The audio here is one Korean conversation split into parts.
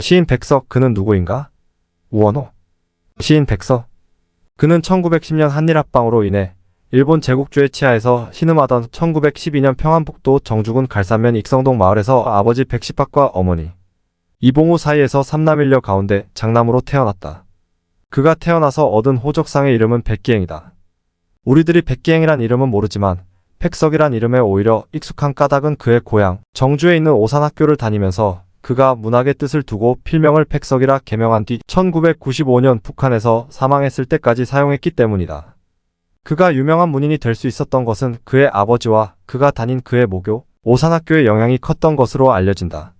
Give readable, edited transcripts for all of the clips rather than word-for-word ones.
시인 백석, 그는 누구인가? 우원호. 시인 백석. 그는 1910년 한일합방으로 인해 일본 제국주의 치하에서 신음하던 1912년 평안북도 정주군 갈산면 익성동 마을에서 아버지 백십학과 어머니 이봉우 사이에서 삼남일녀 가운데 장남으로 태어났다. 그가 태어나서 얻은 호적상의 이름은 백기행이다. 우리들이 백기행이란 이름은 모르지만 백석이란 이름에 오히려 익숙한 까닭은 그의 고향 정주에 있는 오산학교를 다니면서 그가 문학의 뜻을 두고 필명을 백석이라 개명한 뒤 1995년 북한에서 사망했을 때까지 사용했기 때문이다. 그가 유명한 문인이 될 수 있었던 것은 그의 아버지와 그가 다닌 그의 모교 오산학교의 영향이 컸던 것으로 알려진다.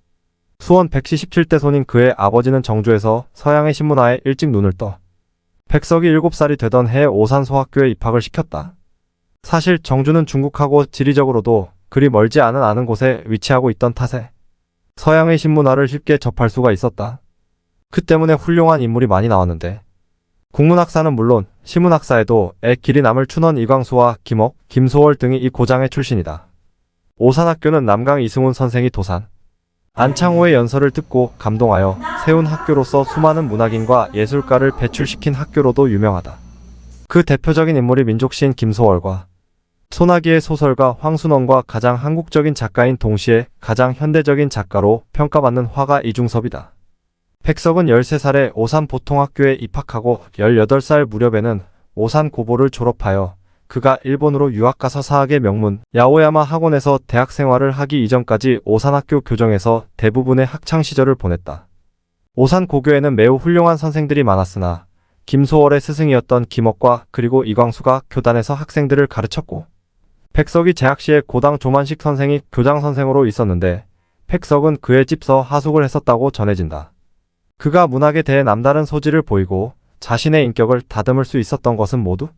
수원 백시 17대 손인 그의 아버지는 정주에서 서양의 신문화에 일찍 눈을 떠 백석이 7살이 되던 해에 오산소학교에 입학을 시켰다. 사실 정주는 중국하고 지리적으로도 그리 멀지 않은 아는 곳에 위치하고 있던 탓에 서양의 신문화를 쉽게 접할 수가 있었다. 그 때문에 훌륭한 인물이 많이 나왔는데 국문학사는 물론 시문학사에도 애 길이 남을 춘원 이광수와 김옥, 김소월 등이 이 고장의 출신이다. 오산학교는 남강 이승훈 선생이 도산 안창호의 연설을 듣고 감동하여 세운 학교로서 수많은 문학인과 예술가를 배출시킨 학교로도 유명하다. 그 대표적인 인물이 민족시인 김소월과 소나기의 소설가 황순원과 가장 한국적인 작가인 동시에 가장 현대적인 작가로 평가받는 화가 이중섭이다. 백석은 13살에 오산보통학교에 입학하고 18살 무렵에는 오산고보를 졸업하여 그가 일본으로 유학가서 사학의 명문 야오야마 학원에서 대학 생활을 하기 이전까지 오산학교 교정에서 대부분의 학창시절을 보냈다. 오산고교에는 매우 훌륭한 선생들이 많았으나 김소월의 스승이었던 김옥과 그리고 이광수가 교단에서 학생들을 가르쳤고 백석이 재학 시에 고당 조만식 선생이 교장 선생으로 있었는데 백석은 그의 집서 하숙을 했었다고 전해진다. 그가 문학에 대해 남다른 소질을 보이고 자신의 인격을 다듬을 수 있었던 것은 모두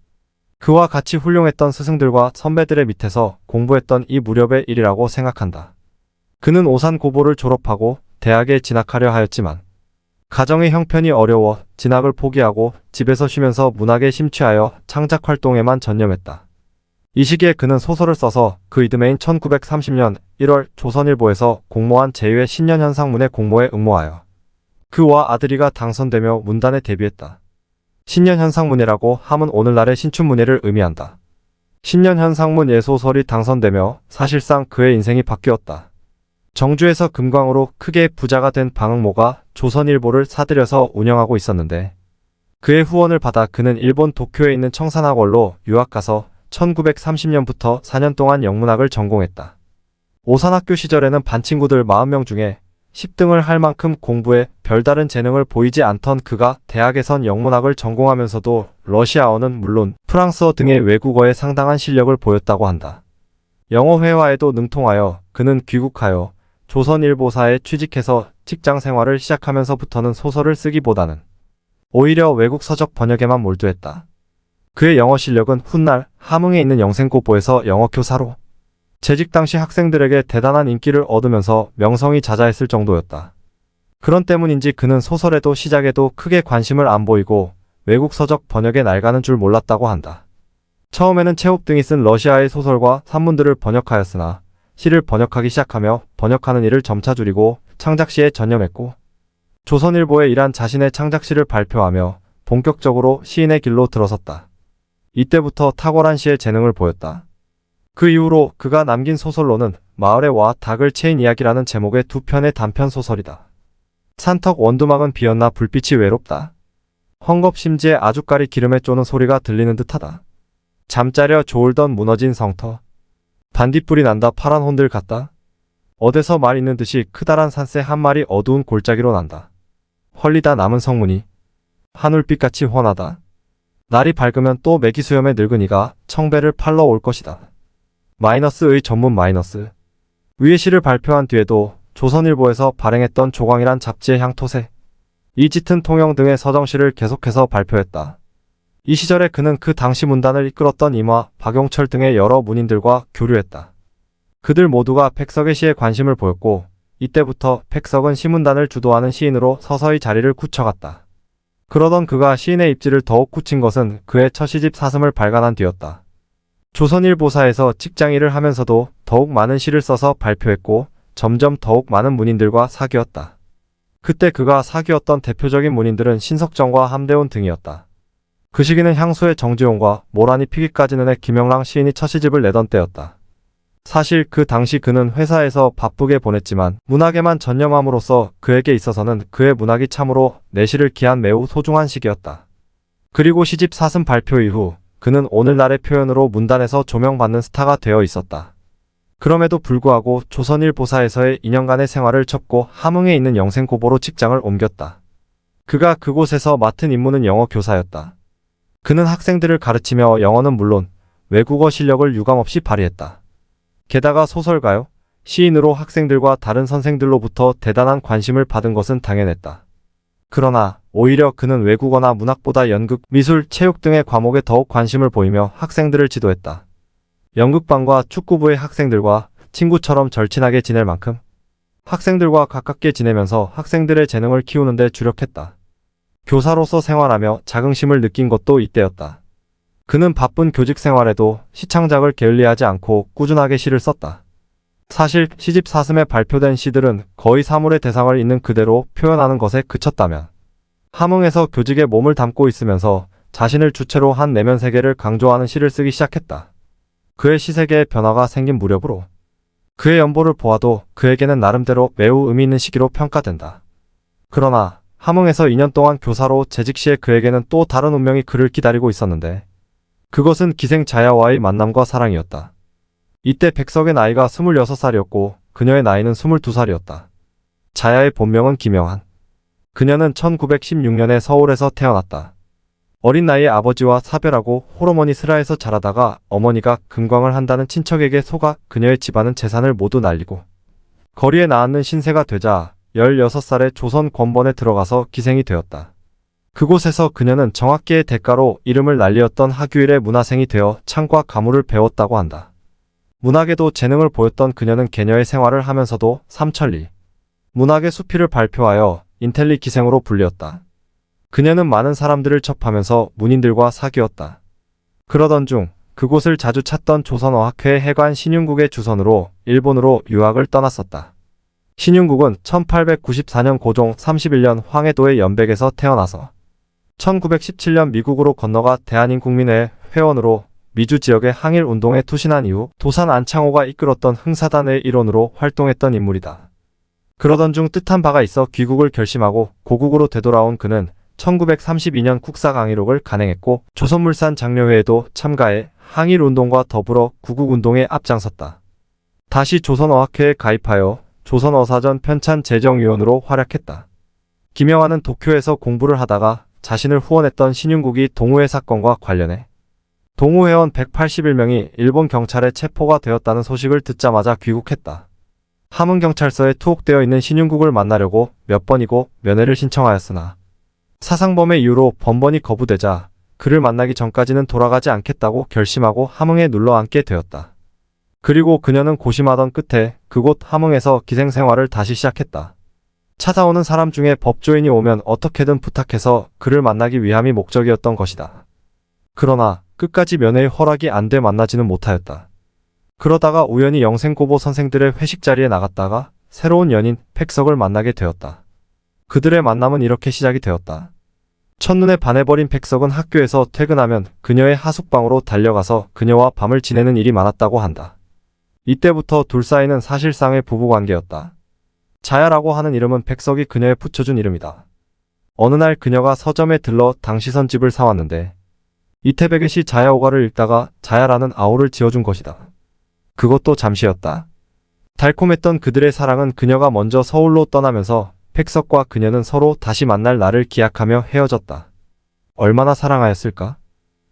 그와 같이 훌륭했던 스승들과 선배들의 밑에서 공부했던 이 무렵의 일이라고 생각한다. 그는 오산고보를 졸업하고 대학에 진학하려 하였지만 가정의 형편이 어려워 진학을 포기하고 집에서 쉬면서 문학에 심취하여 창작 활동에만 전념했다. 이 시기에 그는 소설을 써서 그 이듬해인 1930년 1월 조선일보에서 공모한 제2회 신년현상문의 공모에 응모하여 그와 아들이가 당선되며 문단에 데뷔했다. 신년현상문이라고 함은 오늘날의 신춘문예를 의미한다. 신년현상문 예소설이 당선되며 사실상 그의 인생이 바뀌었다. 정주에서 금광으로 크게 부자가 된 방응모가 조선일보를 사들여서 운영하고 있었는데 그의 후원을 받아 그는 일본 도쿄에 있는 청산학원로 유학가서 1930년부터 4년 동안 영문학을 전공했다. 오산학교 시절에는 반 친구들 40명 중에 10등을 할 만큼 공부에 별다른 재능을 보이지 않던 그가 대학에선 영문학을 전공하면서도 러시아어는 물론 프랑스어 등의 외국어에 상당한 실력을 보였다고 한다. 영어 회화에도 능통하여 그는 귀국하여 조선일보사에 취직해서 직장 생활을 시작하면서부터는 소설을 쓰기보다는 오히려 외국 서적 번역에만 몰두했다. 그의 영어 실력은 훗날 함흥에 있는 영생고보에서 영어 교사로 재직 당시 학생들에게 대단한 인기를 얻으면서 명성이 자자했을 정도였다. 그런 때문인지 그는 소설에도 시작에도 크게 관심을 안 보이고 외국 서적 번역에 날가는 줄 몰랐다고 한다. 처음에는 체홉 등이 쓴 러시아의 소설과 산문들을 번역하였으나 시를 번역하기 시작하며 번역하는 일을 점차 줄이고 창작시에 전념했고 조선일보에 일한 자신의 창작시를 발표하며 본격적으로 시인의 길로 들어섰다. 이때부터 탁월한 시의 재능을 보였다. 그 이후로 그가 남긴 소설로는 마을의 와 닭을 채인 이야기라는 제목의 2편의 단편 소설이다. 산턱 원두막은 비었나 불빛이 외롭다. 헝겊심지에 아주까리 기름에 쪼는 소리가 들리는 듯하다. 잠자려 조울던 무너진 성터. 반딧불이 난다 파란 혼들 같다. 어디서 말 있는 듯이 크다란 산새 한 마리 어두운 골짜기로 난다. 헐리다 남은 성문이 하늘빛같이 훤하다. 날이 밝으면 또 매기수염의 늙은이가 청배를 팔러 올 것이다. 마이너스의 전문 마이너스. 위의 시를 발표한 뒤에도 조선일보에서 발행했던 조광이란 잡지의 향토세, 이 짙은 통영 등의 서정시를 계속해서 발표했다. 이 시절에 그는 그 당시 문단을 이끌었던 임화, 박용철 등의 여러 문인들과 교류했다. 그들 모두가 백석의 시에 관심을 보였고 이때부터 백석은 시문단을 주도하는 시인으로 서서히 자리를 굳혀갔다. 그러던 그가 시인의 입지를 더욱 굳힌 것은 그의 첫 시집 사슴을 발간한 뒤였다. 조선일보사에서 직장일을 하면서도 더욱 많은 시를 써서 발표했고 점점 더욱 많은 문인들과 사귀었다. 그때 그가 사귀었던 대표적인 문인들은 신석정과 함대훈 등이었다. 그 시기는 향수의 정지용과 모란이 피기까지는 의 김영랑 시인이 첫 시집을 내던 때였다. 사실 그 당시 그는 회사에서 바쁘게 보냈지만 문학에만 전념함으로써 그에게 있어서는 그의 문학이 참으로 내실을 기한 매우 소중한 시기였다. 그리고 시집 사슴 발표 이후 그는 오늘날의 표현으로 문단에서 조명받는 스타가 되어 있었다. 그럼에도 불구하고 조선일보사에서의 2년간의 생활을 접고 함흥에 있는 영생고보로 직장을 옮겼다. 그가 그곳에서 맡은 임무는 영어 교사였다. 그는 학생들을 가르치며 영어는 물론 외국어 실력을 유감없이 발휘했다. 게다가 소설가요, 시인으로 학생들과 다른 선생들로부터 대단한 관심을 받은 것은 당연했다. 그러나 오히려 그는 외국어나 문학보다 연극, 미술, 체육 등의 과목에 더욱 관심을 보이며 학생들을 지도했다. 연극반과 축구부의 학생들과 친구처럼 절친하게 지낼 만큼 학생들과 가깝게 지내면서 학생들의 재능을 키우는 데 주력했다. 교사로서 생활하며 자긍심을 느낀 것도 이때였다. 그는 바쁜 교직 생활에도 시창작을 게을리하지 않고 꾸준하게 시를 썼다. 사실 시집 사슴에 발표된 시들은 거의 사물의 대상을 있는 그대로 표현하는 것에 그쳤다면 함흥에서 교직에 몸을 담고 있으면서 자신을 주체로 한 내면 세계를 강조하는 시를 쓰기 시작했다. 그의 시세계에 변화가 생긴 무렵으로 그의 연보를 보아도 그에게는 나름대로 매우 의미 있는 시기로 평가된다. 그러나 함흥에서 2년 동안 교사로 재직 시에 그에게는 또 다른 운명이 그를 기다리고 있었는데 그것은 기생 자야와의 만남과 사랑이었다. 이때 백석의 나이가 26살이었고 그녀의 나이는 22살이었다. 자야의 본명은 김영한. 그녀는 1916년에 서울에서 태어났다. 어린 나이에 아버지와 사별하고 홀어머니 슬하에서 자라다가 어머니가 금광을 한다는 친척에게 속아 그녀의 집안은 재산을 모두 날리고 거리에 나앉는 신세가 되자 16살에 조선 권번에 들어가서 기생이 되었다. 그곳에서 그녀는 정학계의 대가로 이름을 날리었던 하규일의 문화생이 되어 창과 가무를 배웠다고 한다. 문학에도 재능을 보였던 그녀는 계녀의 생활을 하면서도 삼천리, 문학의 수필을 발표하여 인텔리 기생으로 불리었다. 그녀는 많은 사람들을 접하면서 문인들과 사귀었다. 그러던 중 그곳을 자주 찾던 조선어학회 해관 신윤국의 주선으로 일본으로 유학을 떠났었다. 신윤국은 1894년 고종 31년 황해도의 연백에서 태어나서 1917년 미국으로 건너가 대한인국민회 회원으로 미주 지역의 항일운동에 투신한 이후 도산 안창호가 이끌었던 흥사단의 일원으로 활동했던 인물이다. 그러던 중 뜻한 바가 있어 귀국을 결심하고 고국으로 되돌아온 그는 1932년 국사강의록을 간행했고 조선물산 장려회에도 참가해 항일운동과 더불어 구국운동에 앞장섰다. 다시 조선어학회에 가입하여 조선어사전 편찬 제정위원으로 활약했다. 김영한은 도쿄에서 공부를 하다가 자신을 후원했던 신윤국이 동우회 사건과 관련해 동우회원 181명이 일본 경찰에 체포가 되었다는 소식을 듣자마자 귀국했다. 함흥경찰서에 투옥되어 있는 신윤국을 만나려고 몇 번이고 면회를 신청하였으나 사상범의 이유로 번번이 거부되자 그를 만나기 전까지는 돌아가지 않겠다고 결심하고 함흥에 눌러앉게 되었다. 그리고 그녀는 고심하던 끝에 그곳 함흥에서 기생생활을 다시 시작했다. 찾아오는 사람 중에 법조인이 오면 어떻게든 부탁해서 그를 만나기 위함이 목적이었던 것이다. 그러나 끝까지 면회의 허락이 안 돼 만나지는 못하였다. 그러다가 우연히 영생고보 선생들의 회식 자리에 나갔다가 새로운 연인 팩석을 만나게 되었다. 그들의 만남은 이렇게 시작이 되었다. 첫눈에 반해버린 팩석은 학교에서 퇴근하면 그녀의 하숙방으로 달려가서 그녀와 밤을 지내는 일이 많았다고 한다. 이때부터 둘 사이는 사실상의 부부관계였다. 자야라고 하는 이름은 팩석이 그녀에 붙여준 이름이다. 어느 날 그녀가 서점에 들러 당시선집을 사왔는데 이태백의 시 자야오가를 읽다가 자야라는 아오를 지어준 것이다. 그것도 잠시였다. 달콤했던 그들의 사랑은 그녀가 먼저 서울로 떠나면서 팩석과 그녀는 서로 다시 만날 날을 기약하며 헤어졌다. 얼마나 사랑하였을까?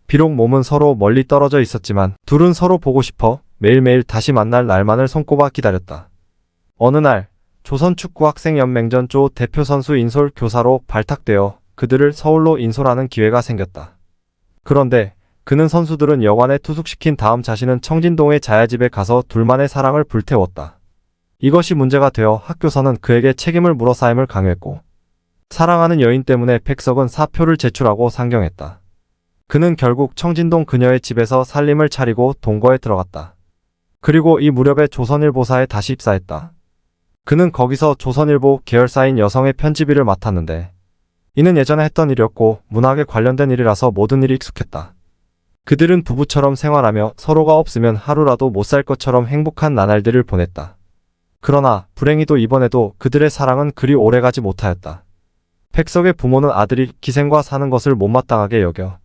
비록 몸은 서로 멀리 떨어져 있었지만 둘은 서로 보고 싶어 매일매일 다시 만날 날만을 손꼽아 기다렸다. 어느 날 조선축구학생연맹전 조 대표 선수 인솔 교사로 발탁되어 그들을 서울로 인솔하는 기회가 생겼다. 그런데 그는 선수들은 여관에 투숙시킨 다음 자신은 청진동의 자야집에 가서 둘만의 사랑을 불태웠다. 이것이 문제가 되어 학교서는 그에게 책임을 물어 사임을 강요했고 사랑하는 여인 때문에 팩석은 사표를 제출하고 상경했다. 그는 결국 청진동 그녀의 집에서 살림을 차리고 동거에 들어갔다. 그리고 이 무렵에 조선일보사에 다시 입사했다. 그는 거기서 조선일보 계열사인 여성의 편집일을 맡았는데 이는 예전에 했던 일이었고 문학에 관련된 일이라서 모든 일이 익숙했다. 그들은 부부처럼 생활하며 서로가 없으면 하루라도 못 살 것처럼 행복한 나날들을 보냈다. 그러나 불행히도 이번에도 그들의 사랑은 그리 오래가지 못하였다. 백석의 부모는 아들이 기생과 사는 것을 못마땅하게 여겨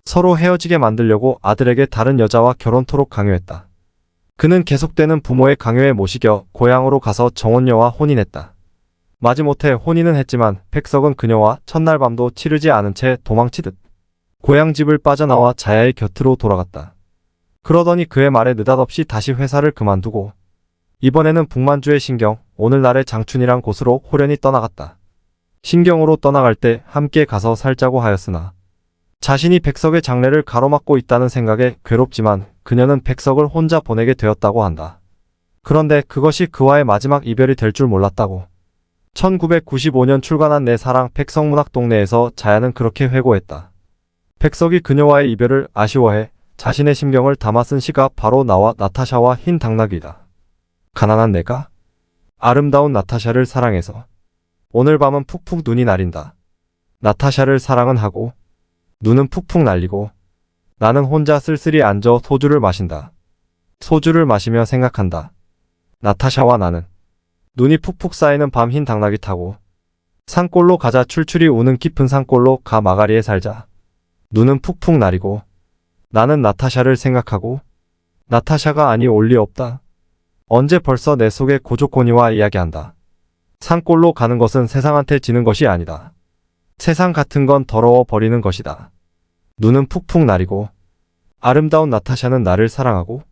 서로 헤어지게 만들려고 아들에게 다른 여자와 결혼토록 강요했다. 그는 계속되는 부모의 강요에 못 이겨 고향으로 가서 정혼녀와 혼인했다. 마지못해 혼인은 했지만 백석은 그녀와 첫날 밤도 치르지 않은 채 도망치듯 고향 집을 빠져나와 자야의 곁으로 돌아갔다. 그러더니 그의 말에 느닷없이 다시 회사를 그만두고 이번에는 북만주의 신경, 오늘날의 장춘이란 곳으로 호련히 떠나갔다. 신경으로 떠나갈 때 함께 가서 살자고 하였으나 자신이 백석의 장래를 가로막고 있다는 생각에 괴롭지만 그녀는 백석을 혼자 보내게 되었다고 한다. 그런데 그것이 그와의 마지막 이별이 될 줄 몰랐다고. 1995년 출간한 내 사랑 백석문학동네에서 자야는 그렇게 회고했다. 백석이 그녀와의 이별을 아쉬워해 자신의 심경을 담아 쓴 시가 바로 나와 나타샤와 흰 당나귀다. 가난한 내가 아름다운 나타샤를 사랑해서 오늘 밤은 푹푹 눈이 내린다. 나타샤를 사랑은 하고 눈은 푹푹 날리고 나는 혼자 쓸쓸히 앉아 소주를 마신다. 소주를 마시며 생각한다. 나타샤와 나는 눈이 푹푹 쌓이는 밤 흰 당나귀 타고 산골로 가자. 출출이 우는 깊은 산골로 가. 마가리에 살자. 눈은 푹푹 나리고 나는 나타샤를 생각하고 나타샤가 아니 올 리 없다. 언제 벌써 내 속에 고조코니와 이야기한다. 산골로 가는 것은 세상한테 지는 것이 아니다. 세상 같은 건 더러워 버리는 것이다. 눈은 푹푹 나리고 아름다운 나타샤는 나를 사랑하고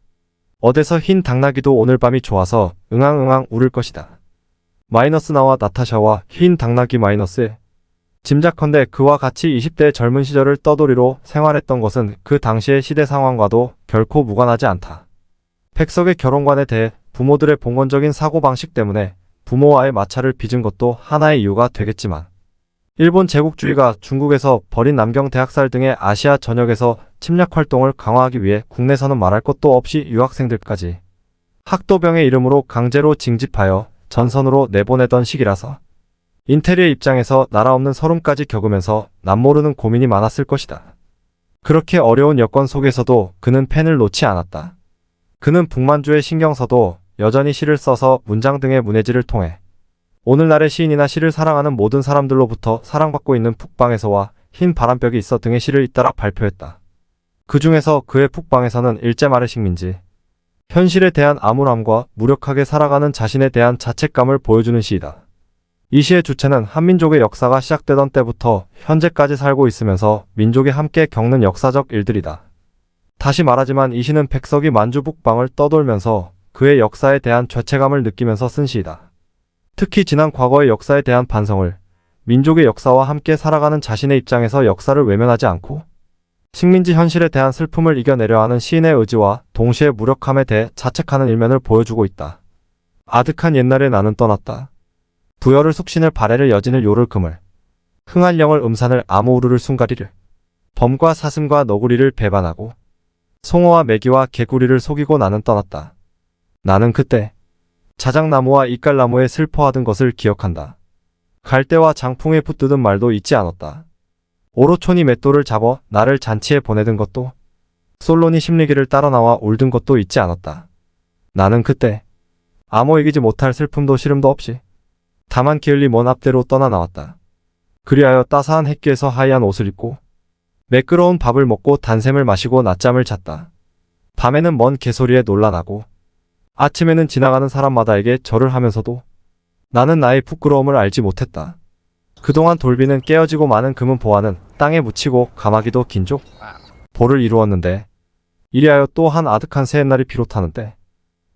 어디서 흰 당나귀도 오늘 밤이 좋아서 응앙응앙 울을 것이다. 마이너스 나와 나타샤와 흰 당나귀 마이너스에 짐작컨대 그와 같이 20대 젊은 시절을 떠돌이로 생활했던 것은 그 당시의 시대 상황과도 결코 무관하지 않다. 백석의 결혼관에 대해 부모들의 봉건적인 사고방식 때문에 부모와의 마찰을 빚은 것도 하나의 이유가 되겠지만 일본 제국주의가 중국에서 벌인 남경 대학살 등의 아시아 전역에서 침략 활동을 강화하기 위해 국내에서는 말할 것도 없이 유학생들까지 학도병의 이름으로 강제로 징집하여 전선으로 내보내던 시기라서 인테리의 입장에서 나라 없는 서름까지 겪으면서 남모르는 고민이 많았을 것이다. 그렇게 어려운 여건 속에서도 그는 펜을 놓지 않았다. 그는 북만주의 신경서도 여전히 시를 써서 문장 등의 문해지를 통해 오늘날의 시인이나 시를 사랑하는 모든 사람들로부터 사랑받고 있는 북방에서와 흰 바람벽이 있어 등의 시를 잇따라 발표했다. 그 중에서 그의 북방에서는 일제말의 식민지, 현실에 대한 암울함과 무력하게 살아가는 자신에 대한 자책감을 보여주는 시이다. 이 시의 주체는 한민족의 역사가 시작되던 때부터 현재까지 살고 있으면서 민족이 함께 겪는 역사적 일들이다. 다시 말하지만 이 시는 백석이 만주 북방을 떠돌면서 그의 역사에 대한 죄책감을 느끼면서 쓴 시이다. 특히 지난 과거의 역사에 대한 반성을, 민족의 역사와 함께 살아가는 자신의 입장에서 역사를 외면하지 않고 식민지 현실에 대한 슬픔을 이겨내려 하는 시인의 의지와 동시에 무력함에 대해 자책하는 일면을 보여주고 있다. 아득한 옛날에 나는 떠났다. 부여를 숙신을 발해를 여진을 요를 금을 흥한령을 음산을 아무우르를 순가리를 범과 사슴과 너구리를 배반하고 송어와 메기와 개구리를 속이고 나는 떠났다. 나는 그때 자작나무와 이깔나무에 슬퍼하던 것을 기억한다. 갈대와 장풍에 붙드던 말도 잊지 않았다. 오로촌이 맷돌을 잡아 나를 잔치에 보내던 것도 솔론이 심리기를 따라 나와 울던 것도 잊지 않았다. 나는 그때 아무 이기지 못할 슬픔도 시름도 없이 다만 기을리 먼 앞대로 떠나 나왔다. 그리하여 따사한 햇기에서 하얀 옷을 입고 매끄러운 밥을 먹고 단샘을 마시고 낮잠을 잤다. 밤에는 먼 개소리에 놀라나고 아침에는 지나가는 사람마다에게 절을 하면서도 나는 나의 부끄러움을 알지 못했다. 그동안 돌비는 깨어지고 많은 금은 보화는 땅에 묻히고 가마귀도 긴족 보를 이루었는데 이리하여 또 한 아득한 새 옛날이 비롯하는데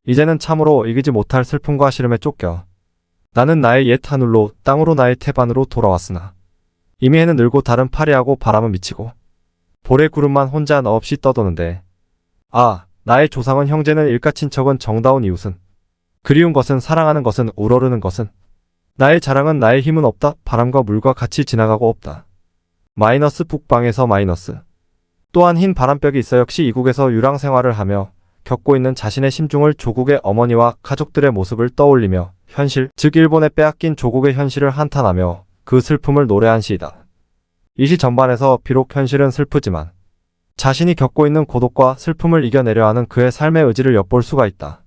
이제는 참으로 이기지 못할 슬픔과 시름에 쫓겨 나는 나의 옛 하늘로 땅으로 나의 태반으로 돌아왔으나 이미 해는 늘고 달은 파리하고 바람은 미치고 볼의 구름만 혼자 너 없이 떠도는데 아 나의 조상은 형제는 일가 친척은 정다운 이웃은 그리운 것은 사랑하는 것은 우러르는 것은 나의 자랑은 나의 힘은 없다. 바람과 물과 같이 지나가고 없다. 마이너스 북방에서 마이너스 또한 흰 바람벽이 있어 역시 이국에서 유랑 생활을 하며 겪고 있는 자신의 심중을 조국의 어머니와 가족들의 모습을 떠올리며 현실, 즉 일본에 빼앗긴 조국의 현실을 한탄하며 그 슬픔을 노래한 시이다. 이 시 전반에서 비록 현실은 슬프지만 자신이 겪고 있는 고독과 슬픔을 이겨내려 하는 그의 삶의 의지를 엿볼 수가 있다.